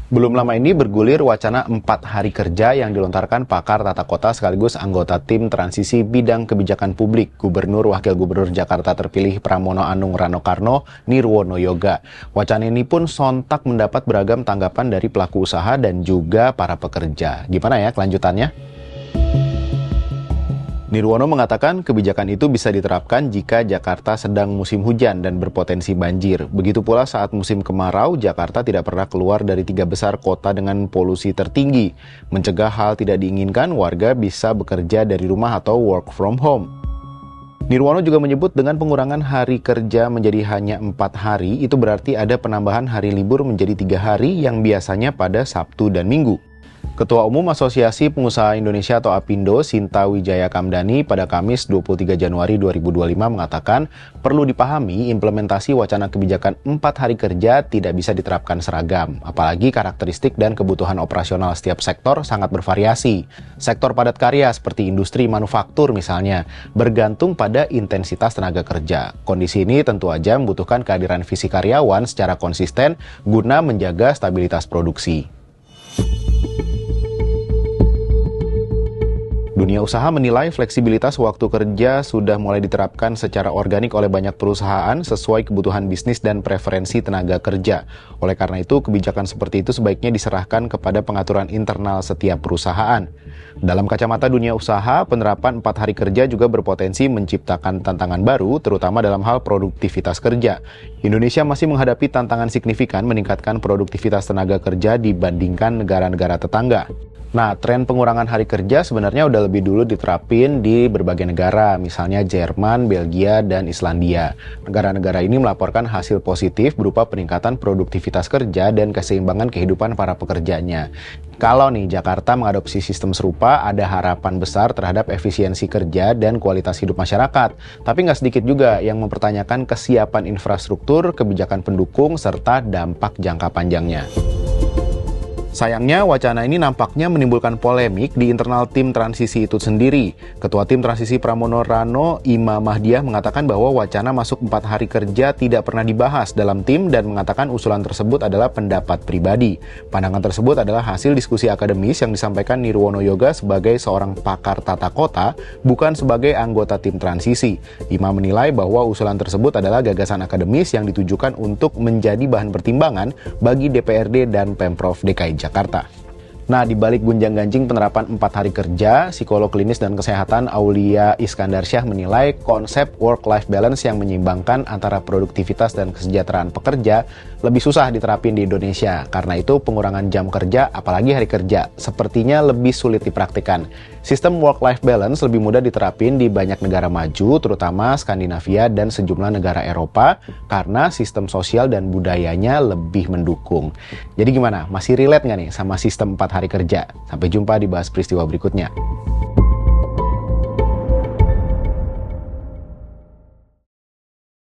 Belum lama ini bergulir wacana 4 hari kerja yang dilontarkan pakar tata kota sekaligus anggota tim transisi bidang kebijakan publik Gubernur Wakil Gubernur Jakarta terpilih Pramono Anung Rano Karno Nirwono Yoga. Wacana ini pun sontak mendapat beragam tanggapan dari pelaku usaha dan juga para pekerja. Gimana ya kelanjutannya? Nirwono mengatakan kebijakan itu bisa diterapkan jika Jakarta sedang musim hujan dan berpotensi banjir. Begitu pula saat musim kemarau, Jakarta tidak pernah keluar dari 3 besar kota dengan polusi tertinggi. Mencegah hal tidak diinginkan, warga bisa bekerja dari rumah atau work from home. Nirwono juga menyebut dengan pengurangan hari kerja menjadi hanya 4 hari, itu berarti ada penambahan hari libur menjadi 3 hari yang biasanya pada Sabtu dan Minggu. Ketua Umum Asosiasi Pengusaha Indonesia atau APindo, Sinta Wijaya Kamdani pada Kamis 23 Januari 2025 mengatakan perlu dipahami implementasi wacana kebijakan 4 hari kerja tidak bisa diterapkan seragam. Apalagi karakteristik dan kebutuhan operasional setiap sektor sangat bervariasi. Sektor padat karya seperti industri manufaktur misalnya, bergantung pada intensitas tenaga kerja. Kondisi ini tentu aja membutuhkan kehadiran fisik karyawan secara konsisten guna menjaga stabilitas produksi. Dunia usaha menilai fleksibilitas waktu kerja sudah mulai diterapkan secara organik oleh banyak perusahaan sesuai kebutuhan bisnis dan preferensi tenaga kerja. Oleh karena itu, kebijakan seperti itu sebaiknya diserahkan kepada pengaturan internal setiap perusahaan. Dalam kacamata dunia usaha, penerapan 4 hari kerja juga berpotensi menciptakan tantangan baru, terutama dalam hal produktivitas kerja. Indonesia masih menghadapi tantangan signifikan meningkatkan produktivitas tenaga kerja dibandingkan negara-negara tetangga. Nah, tren pengurangan hari kerja sebenarnya udah lebih dulu diterapin di berbagai negara, misalnya Jerman, Belgia, dan Islandia. Negara-negara ini melaporkan hasil positif berupa peningkatan produktivitas kerja dan keseimbangan kehidupan para pekerjanya. Kalau nih Jakarta mengadopsi sistem serupa, ada harapan besar terhadap efisiensi kerja dan kualitas hidup masyarakat. Tapi nggak sedikit juga yang mempertanyakan kesiapan infrastruktur, kebijakan pendukung, serta dampak jangka panjangnya. Sayangnya, wacana ini nampaknya menimbulkan polemik di internal tim transisi itu sendiri. Ketua tim transisi Pramono Rano, Ima Mahdiah, mengatakan bahwa wacana masuk 4 hari kerja tidak pernah dibahas dalam tim dan mengatakan usulan tersebut adalah pendapat pribadi. Pandangan tersebut adalah hasil diskusi akademis yang disampaikan Nirwono Yoga sebagai seorang pakar tata kota, bukan sebagai anggota tim transisi. Ima menilai bahwa usulan tersebut adalah gagasan akademis yang ditujukan untuk menjadi bahan pertimbangan bagi DPRD dan Pemprov DKI Jakarta. Nah, di balik gunjang-ganjing penerapan 4 hari kerja, psikolog klinis dan kesehatan Aulia Iskandarsyah menilai konsep work-life balance yang menyeimbangkan antara produktivitas dan kesejahteraan pekerja lebih susah diterapin di Indonesia. Karena itu, pengurangan jam kerja, apalagi hari kerja, sepertinya lebih sulit dipraktikkan. Sistem work-life balance lebih mudah diterapin di banyak negara maju, terutama Skandinavia dan sejumlah negara Eropa, karena sistem sosial dan budayanya lebih mendukung. Jadi gimana? Masih relate nggak nih sama sistem 4 hari kerja? Sampai jumpa di Bahas Peristiwa berikutnya.